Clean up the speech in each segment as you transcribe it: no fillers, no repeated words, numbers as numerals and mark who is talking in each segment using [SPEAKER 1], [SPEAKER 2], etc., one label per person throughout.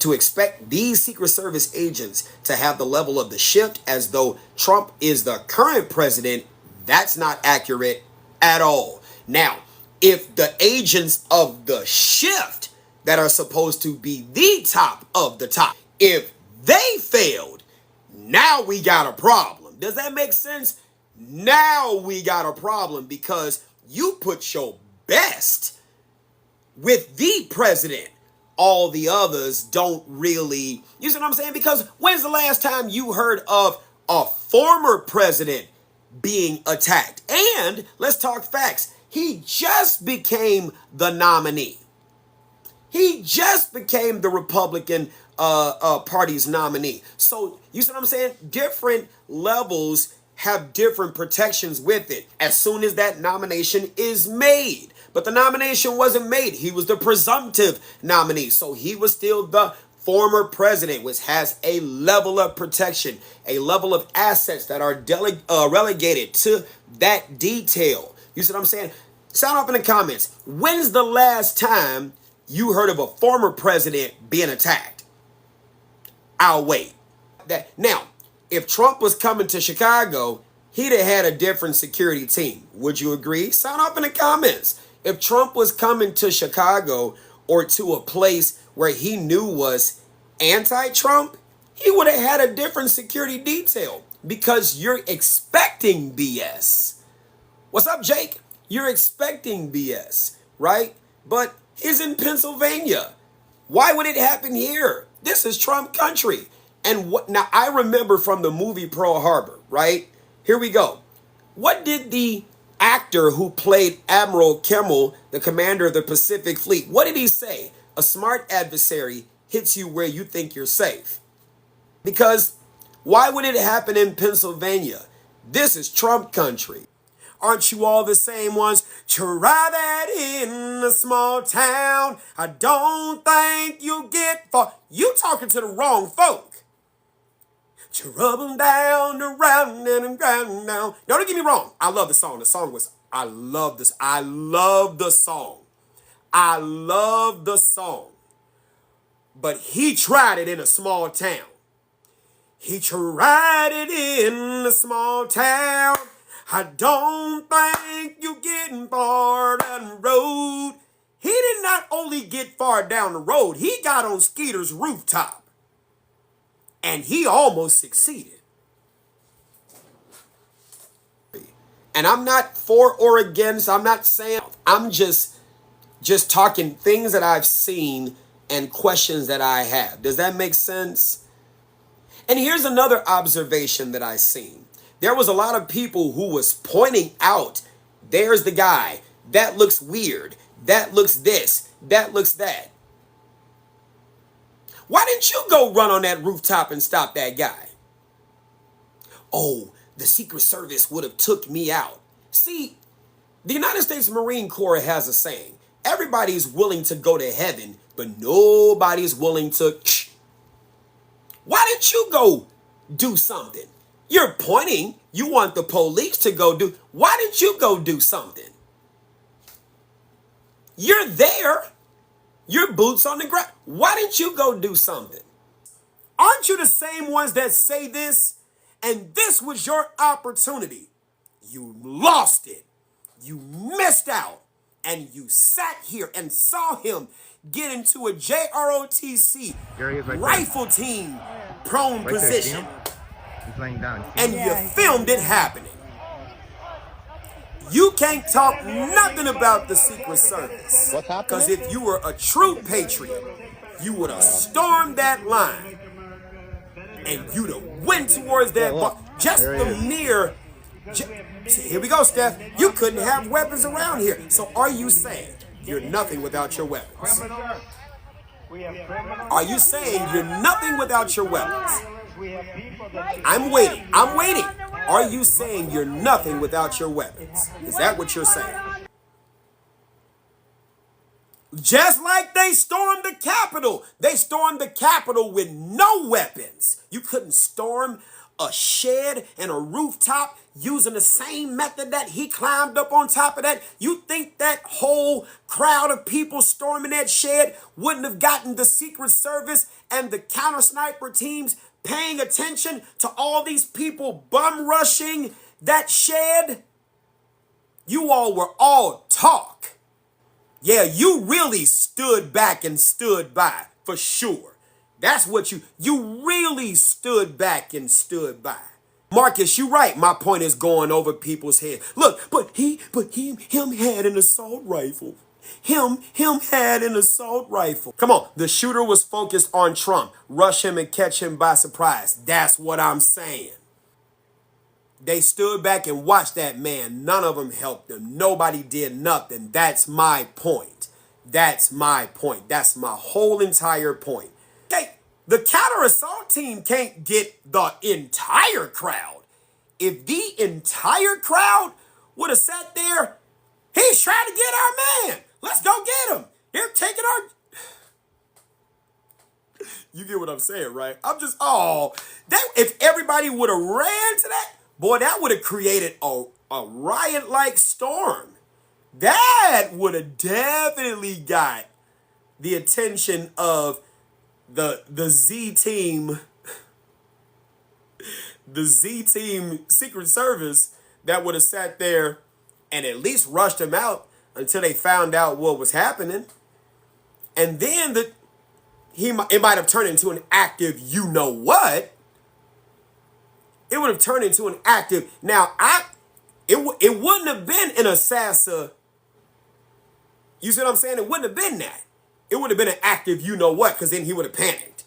[SPEAKER 1] to expect these Secret Service agents to have the level of the shift as though Trump is the current president, that's not accurate at all. Now, if the agents of the shift that are supposed to be the top of the top, if they failed, now we got a problem. Does that make sense? Now we got a problem because you put your best with the president. All the others don't really, you see what I'm saying? Because when's the last time you heard of a former president being attacked? And let's talk facts. He just became the nominee. He just became the Republican Party's nominee. So you see what I'm saying? Different levels have different protections with it as soon as that nomination is made. But the nomination wasn't made. He was the presumptive nominee. So he was still the former president, which has a level of protection, a level of assets that are relegated to that detail. You see what I'm saying? Sound off in the comments. When's the last time you heard of a former president being attacked? I'll wait. Now, if Trump was coming to Chicago, he'd have had a different security team. Would you agree? Sound off in the comments. If Trump was coming to Chicago or to a place where he knew was anti-Trump, he would have had a different security detail because you're expecting BS. What's up, Jake? You're expecting BS, right? But he's in Pennsylvania. Why would it happen here? This is Trump country. And what now? I remember from the movie Pearl Harbor, right? Here we go. What did the actor who played Admiral Kimmel, the commander of the Pacific Fleet, what did he say? A smart adversary hits you where you think you're safe. Because why would it happen in Pennsylvania? This is Trump country. Aren't you all the same ones? Try that in a small town. I don't think you'll get far. You talking to the wrong folk. Trouble down, around and around now. Now, don't get me wrong. I love the song. I love this. I love the song. I love the song. But he tried it in a small town. He tried it in a small town. I don't think you're getting far down the road. He did not only get far down the road, he got on Skeeter's rooftop. And he almost succeeded. And I'm not for or against. I'm not saying, I'm just talking things that I've seen and questions that I have. Does that make sense? And here's another observation that I seen. There was a lot of people who was pointing out, there's the guy. That looks weird. That looks this. That looks that. Why didn't you go run on that rooftop and stop that guy? Oh, the Secret Service would have took me out. See, the United States Marine Corps has a saying. Everybody's willing to go to heaven, but nobody's willing to... Why didn't you go do something? You're pointing. You want the police to go do... Why didn't you go do something? You're there. Your boots on the ground. Why didn't you go do something? Aren't you the same ones that say this? And this was your opportunity. You lost it. You missed out. And you sat here and saw him get into a JROTC rifle team prone position.
[SPEAKER 2] He's laying down.
[SPEAKER 1] And you filmed it happening. You can't talk nothing about the Secret Service.
[SPEAKER 2] What's happening?
[SPEAKER 1] Because if you were a true patriot, you would have stormed that line. And you'd have went towards that bar. Just the mere... Here we go, Steph. You couldn't have weapons around here. So are you saying you're nothing without your weapons? Are you saying you're nothing without your weapons? I'm waiting. I'm waiting. Are you saying you're nothing without your weapons? Is that what you're saying? Just like they stormed the Capitol. They stormed the Capitol with no weapons. You couldn't storm a shed and a rooftop using the same method that he climbed up on top of that, you think that whole crowd of people storming that shed wouldn't have gotten the Secret Service and the counter sniper teams paying attention to all these people bum rushing that shed? You all were all talk. Yeah, you really stood back and stood by, for sure. That's what you really stood back and stood by. Marcus, you right. My point is going over people's head. Look, him had an assault rifle. Him had an assault rifle. Come on, the shooter was focused on Trump. Rush him and catch him by surprise. That's what I'm saying. They stood back and watched that man. None of them helped him. Nobody did nothing. That's my point. That's my point. That's my whole entire point. Okay, the counter assault team can't get the entire crowd. If the entire crowd would have sat there, he's trying to get our man. Let's go get him. They're taking our... You get what I'm saying, right? I'm just, if everybody would have ran to that, boy, that would have created a riot-like storm. That would have definitely got the attention of the Z team, Secret Service, that would have sat there and at least rushed him out until they found out what was happening. And then it might have turned into an active you-know-what. It would have turned into an active... Now, it wouldn't have been an assassin. You see what I'm saying? It wouldn't have been that. It would have been an active you-know-what, because then he would have panicked.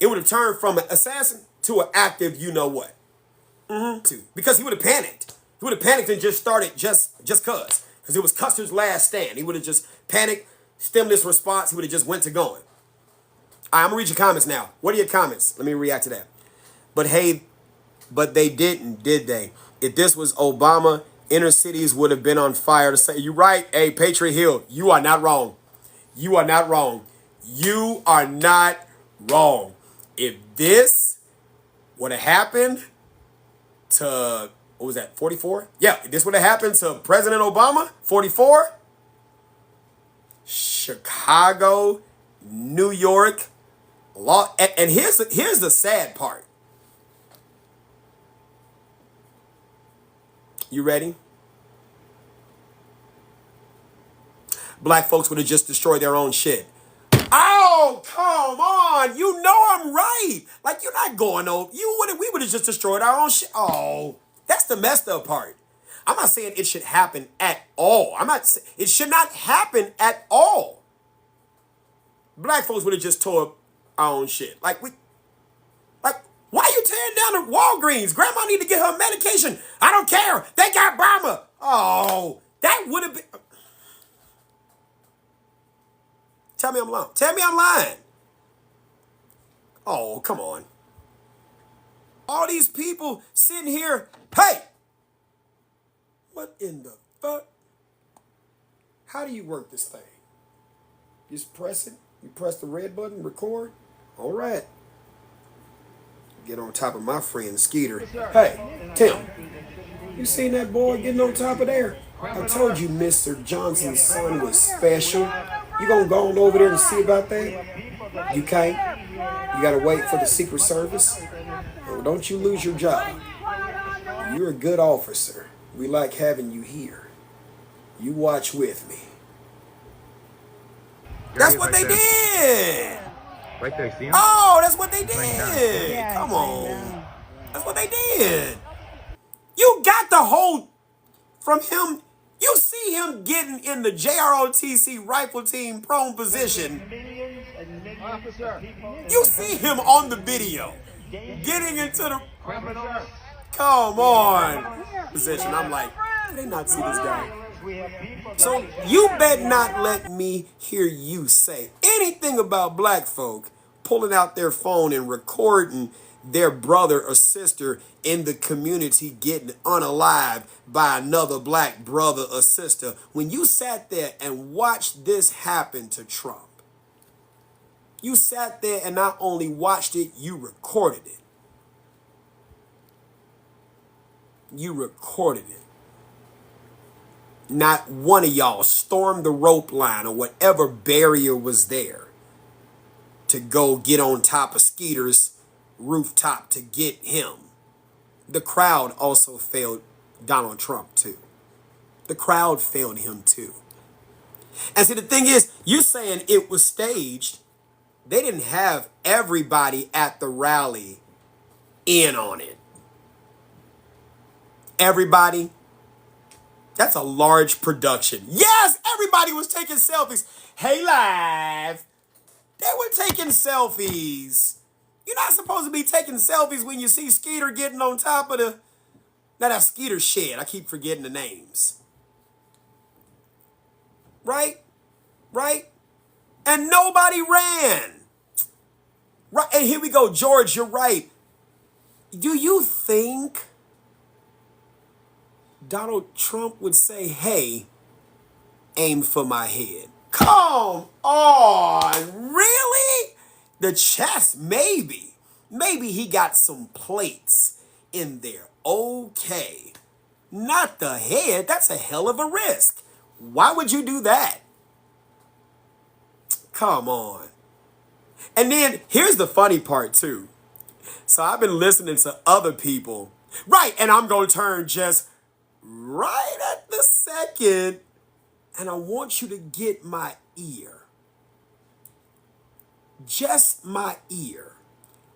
[SPEAKER 1] It would have turned from an assassin to an active you-know-what. Because he would have panicked. He would have panicked and just started just cuz. Because it was Custer's last stand. He would have just panicked, stimulus response. He would have just went to going. All right, I'm going to read your comments now. What are your comments? Let me react to that. But they didn't, did they? If this was Obama, inner cities would have been on fire to say, you're right. Hey, Patriot Hill, you are not wrong. You are not wrong. You are not wrong. If this would have happened to, what was that, 44? Yeah, if this would have happened to President Obama, 44, Chicago, New York, and here's the sad part. You ready? Black folks would have just destroyed their own shit. Oh, come on. You know I'm right. Like, you're not going over. We would have just destroyed our own shit. Oh, that's the messed up part. I'm not saying it should happen at all. It should not happen at all. Black folks would have just tore up our own shit. Why are you tearing down the Walgreens? Grandma need to get her medication. I don't care. They got Burma. Oh, that would have been... Tell me I'm lying. Tell me I'm lying. Oh, come on. All these people sitting here. Hey! What in the fuck? How do you work this thing? You just press it. You press the red button, record. All right. Get on top of my friend Skeeter. Hey, Tim, you seen that boy getting on top of there? I told you Mr. Johnson's son was special. You gonna go on over there and see about that? You can't. You gotta wait for the Secret Service. Well, don't you lose your job. You're a good officer. We like having you here. You watch with me. That's what they did.
[SPEAKER 2] Right there, see him?
[SPEAKER 1] Oh, that's what they did. Yeah, come on. That's what they did. You got the whole from him. You see him getting in the JROTC rifle team prone position. You see him on the video getting into the come on position. I'm like, did they not see this guy? So you better not let me hear you say anything about black folk pulling out their phone and recording their brother or sister in the community getting unalived by another black brother or sister. When you sat there and watched this happen to Trump, you sat there and not only watched it, you recorded it. You recorded it. Not one of y'all stormed the rope line or whatever barrier was there to go get on top of Skeeter's rooftop to get him. The crowd also failed Donald Trump too. The crowd failed him too. And see, the thing is, you're saying it was staged. They didn't have everybody at the rally in on it. Everybody. That's a large production. Yes, everybody was taking selfies. Hey, live. They were taking selfies. You're not supposed to be taking selfies when you see Skeeter getting on top of the... Now, that's Skeeter's shed. I keep forgetting the names. Right? Right? And nobody ran. Right? And here we go, George, you're right. Do you think Donald Trump would say, hey, aim for my head? Come on, really? The chest, maybe. Maybe he got some plates in there. Okay. Not the head. That's a hell of a risk. Why would you do that? Come on. And then here's the funny part too. So I've been listening to other people. Right, and I'm going to turn just right at the second. And I want you to get my ear. Just my ear.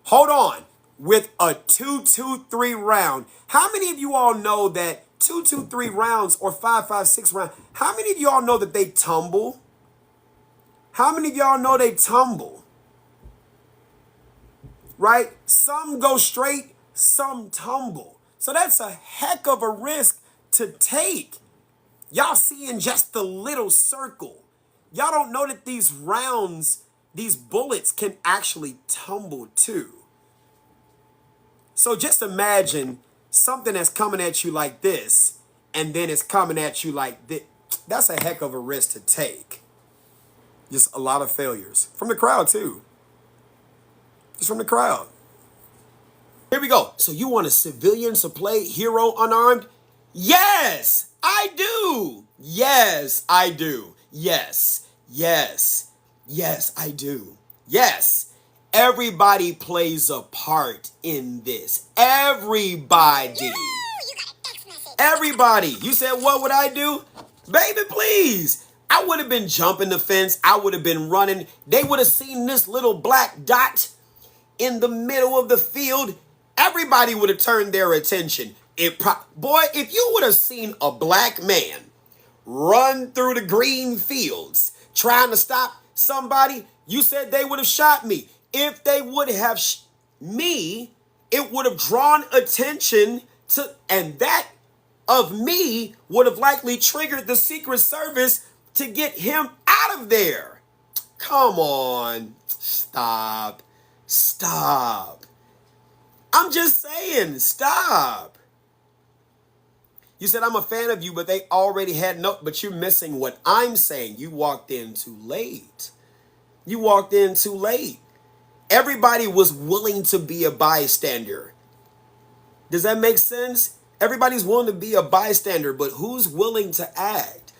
[SPEAKER 1] Hold on. With a 2-2-3 round. How many of you all know that 2-2-3 rounds or 5-5-6 rounds, how many of y'all know that they tumble? How many of y'all know they tumble? Right? Some go straight, some tumble. So that's a heck of a risk to take. Y'all seeing just the little circle. Y'all don't know that these rounds, these bullets can actually tumble too. So just imagine something that's coming at you like this, and then it's coming at you like this. That's a heck of a risk to take. Just a lot of failures. From the crowd too. Just from the crowd. Here we go. So you want a civilian to play hero unarmed? Yes, I do. Yes, I do. Yes, yes, yes, I do. Yes, everybody plays a part in this. Everybody. Everybody. You said, what would I do? Baby, please. I would have been jumping the fence. I would have been running. They would have seen this little black dot in the middle of the field. Everybody would have turned their attention. Boy, if you would have seen a black man run through the green fields trying to stop somebody, you said they would have shot me. If they would have me, it would have drawn attention to, and that of me would have likely triggered the Secret Service to get him out of there. Come on. Stop. Stop. I'm just saying, stop. You said I'm a fan of you, but they already had but you're missing what I'm saying. You walked in too late. You walked in too late. Everybody was willing to be a bystander. Does that make sense? Everybody's willing to be a bystander, but who's willing to act?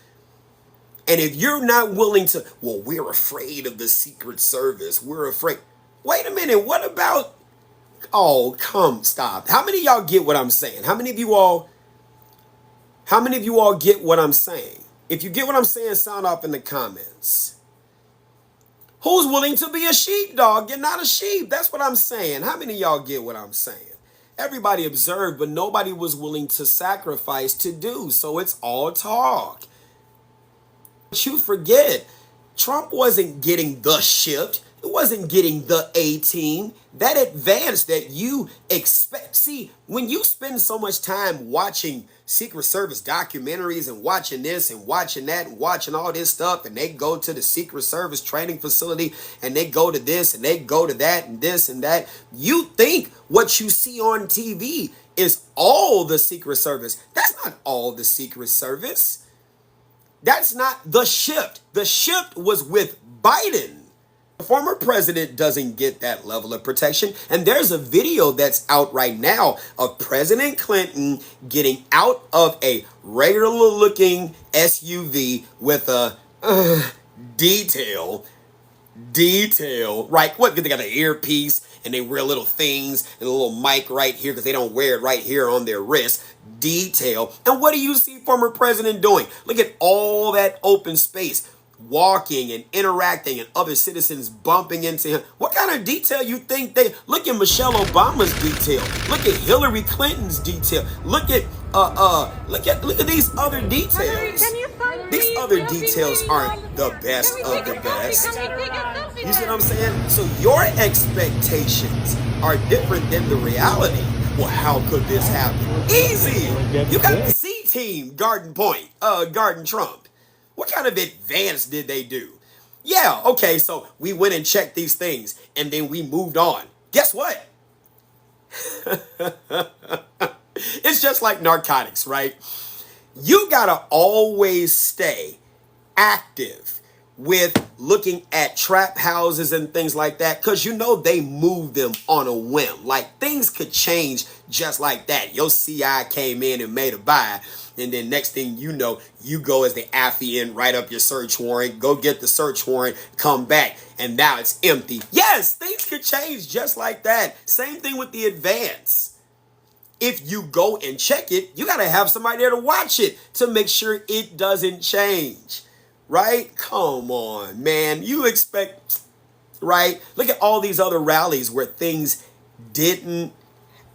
[SPEAKER 1] And if you're not willing to, well, we're afraid of the Secret Service. We're afraid. Wait a minute. What about, stop. How many of y'all get what I'm saying? How many of you all get what I'm saying? If you get what I'm saying, sound off in the comments. Who's willing to be a sheepdog? You're not a sheep. That's what I'm saying. How many of y'all get what I'm saying? Everybody observed, but nobody was willing to sacrifice to do. So it's all talk. But you forget, Trump wasn't getting the shift. It wasn't getting the A-team. That advance that you expect. See, when you spend so much time watching Secret Service documentaries and watching this and watching that and watching all this stuff, and they go to the Secret Service training facility and they go to this and they go to that and this and that, you think what you see on TV is all the Secret Service. That's not all the Secret Service. That's not the shift. The shift was with Biden. The former president doesn't get that level of protection. And there's a video that's out right now of President Clinton getting out of a regular looking SUV with a detail, right? What? They got an earpiece and they wear little things and a little mic right here because they don't wear it right here on their wrist. Detail. And what do you see former president doing? Look at all that open space, walking and interacting and other citizens bumping into him. What kind of detail you think they look at? Michelle Obama's detail. Look at Hillary Clinton's detail. Look at look at these other details. These other details aren't the best of the best. You see what I'm saying? So your expectations are different than the reality. Well, how could this happen? Easy. You got the C team guarding Trump. What kind of advance did they do? Yeah, okay, so we went and checked these things and then we moved on. Guess what? It's just like narcotics, right? You gotta always stay active with looking at trap houses and things like that, because you know they move them on a whim. Like, things could change just like that. Your CI came in and made a buy, and then next thing you know, you go as the Affian, write up your search warrant, go get the search warrant, come back, and now it's empty. Yes, things could change just like that. Same thing with the advance. If you go and check it, you got to have somebody there to watch it to make sure it doesn't change. Right? Come on, man. You expect, right? Look at all these other rallies where things didn't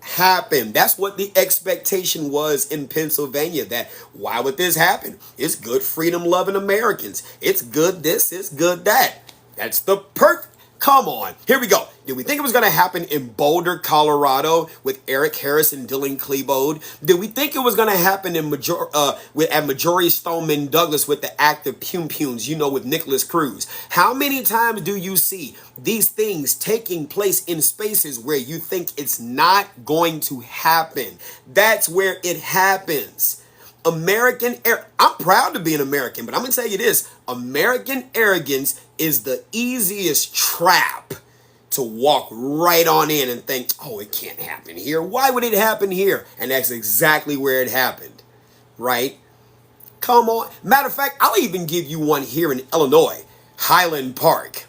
[SPEAKER 1] happen. That's what the expectation was in Pennsylvania, that why would this happen? It's good freedom-loving Americans. It's good this, it's good that. That's the perfect. Come on. Here we go. Did we think it was going to happen in Boulder, Colorado with Eric Harris and Dylan Klebold? Did we think it was going to happen in at Marjorie Stoneman Douglas with the active Pum-Pums, with Nicholas Cruz? How many times do you see these things taking place in spaces where you think it's not going to happen? That's where it happens. I'm proud to be an American, but I'm going to tell you this. American arrogance is the easiest trap to walk right on in and think, oh, it can't happen here. Why would it happen here? And that's exactly where it happened, right? Come on. Matter of fact, I'll even give you one here in Illinois, Highland Park,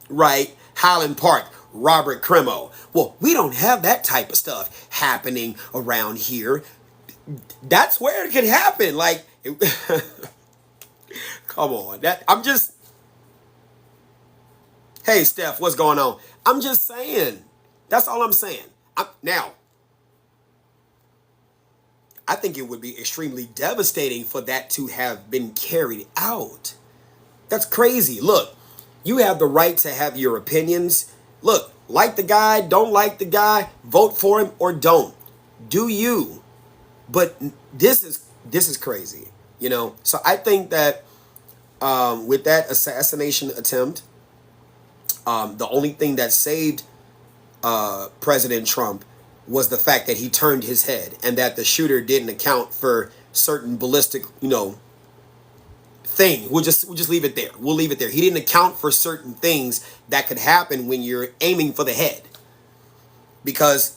[SPEAKER 1] right? Highland Park, Robert Crimo. Well, we don't have that type of stuff happening around here. That's where it could happen. Like, come on. Hey, Steph, what's going on? I'm just saying. That's all I'm saying. Now, I think it would be extremely devastating for that to have been carried out. That's crazy. Look, you have the right to have your opinions. Look, like the guy, don't like the guy, vote for him or don't. Do you? But this is crazy, So I think that with that assassination attempt, the only thing that saved President Trump was the fact that he turned his head and that the shooter didn't account for certain ballistic, thing. We'll just leave it there. We'll leave it there. He didn't account for certain things that could happen when you're aiming for the head, because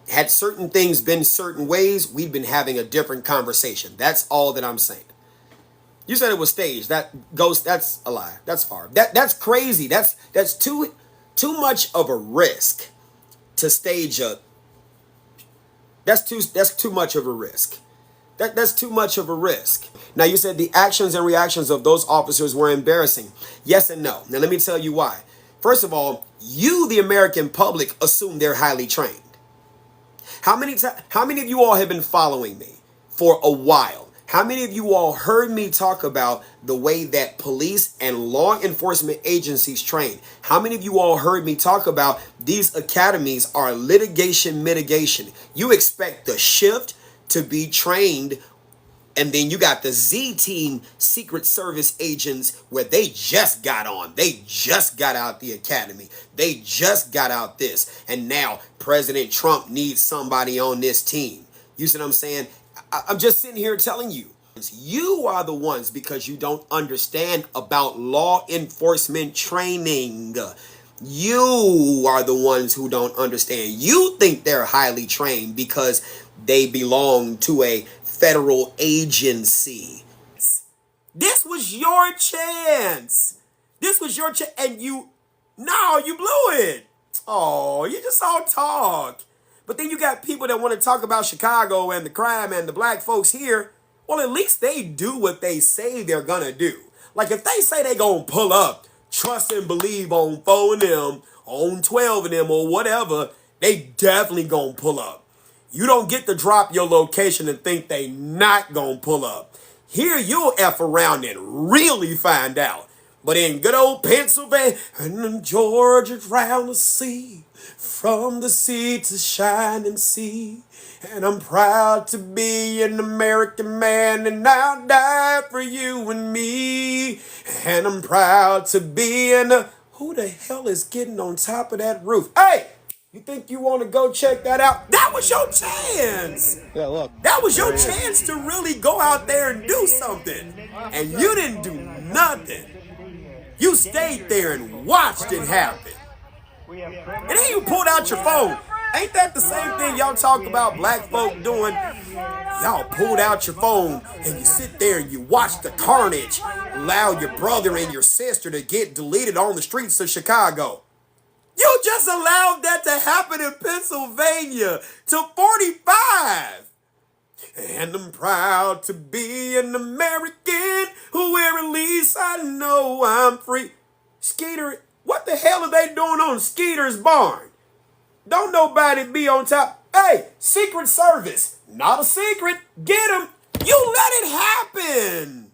[SPEAKER 1] had certain things been certain ways, we'd been having a different conversation. That's all that I'm saying. You said it was staged. That's a lie. That's far. That's crazy. That's too much of a risk to stage a. That's too much of a risk. That's too much of a risk. Now, you said the actions and reactions of those officers were embarrassing. Yes and no. Now, let me tell you why. First of all, you, the American public, assume they're highly trained. How many of you all have been following me for a while? How many of you all heard me talk about the way that police and law enforcement agencies train? How many of you all heard me talk about these academies are litigation mitigation? You expect the shift to be trained, and then you got the Z team Secret Service agents where they just got on. They just got out the academy. They just got out this. And now President Trump needs somebody on this team. You see what I'm saying? I'm just sitting here telling you, You are the ones, because you don't understand about law enforcement training. You are the ones who don't understand. You think they're highly trained because they belong to a federal agency. This was your chance. This was your chance, and you blew it. Oh, you just all talk. But then you got people that want to talk about Chicago and the crime and the black folks here. Well, at least they do what they say they're gonna do. Like if they say they gonna pull up, trust and believe on 4 of them, on 12 of them, or whatever, they definitely gonna pull up. You don't get to drop your location and think they not gonna pull up. Here you'll F around and really find out. But in good old Pennsylvania and Georgia round the sea, from the sea to shining sea, and I'm proud to be an American man, and I'll die for you and me, and I'm proud to be who the hell is getting on top of that roof? Hey! You think you want to go check that out? That was your chance.
[SPEAKER 2] Yeah, look.
[SPEAKER 1] That was your chance to really go out there and do something. And you didn't do nothing. You stayed there and watched it happen. And then you pulled out your phone. Ain't that the same thing y'all talk about black folk doing? Y'all pulled out your phone and you sit there and you watch the carnage. Allow your brother and your sister to get deleted on the streets of Chicago. You just allowed that to happen in Pennsylvania to 45. And I'm proud to be an American where at least I know I'm free. Skeeter, what the hell are they doing on Skeeter's barn? Don't nobody be on top. Hey, Secret Service, not a secret. Get them. You let it happen.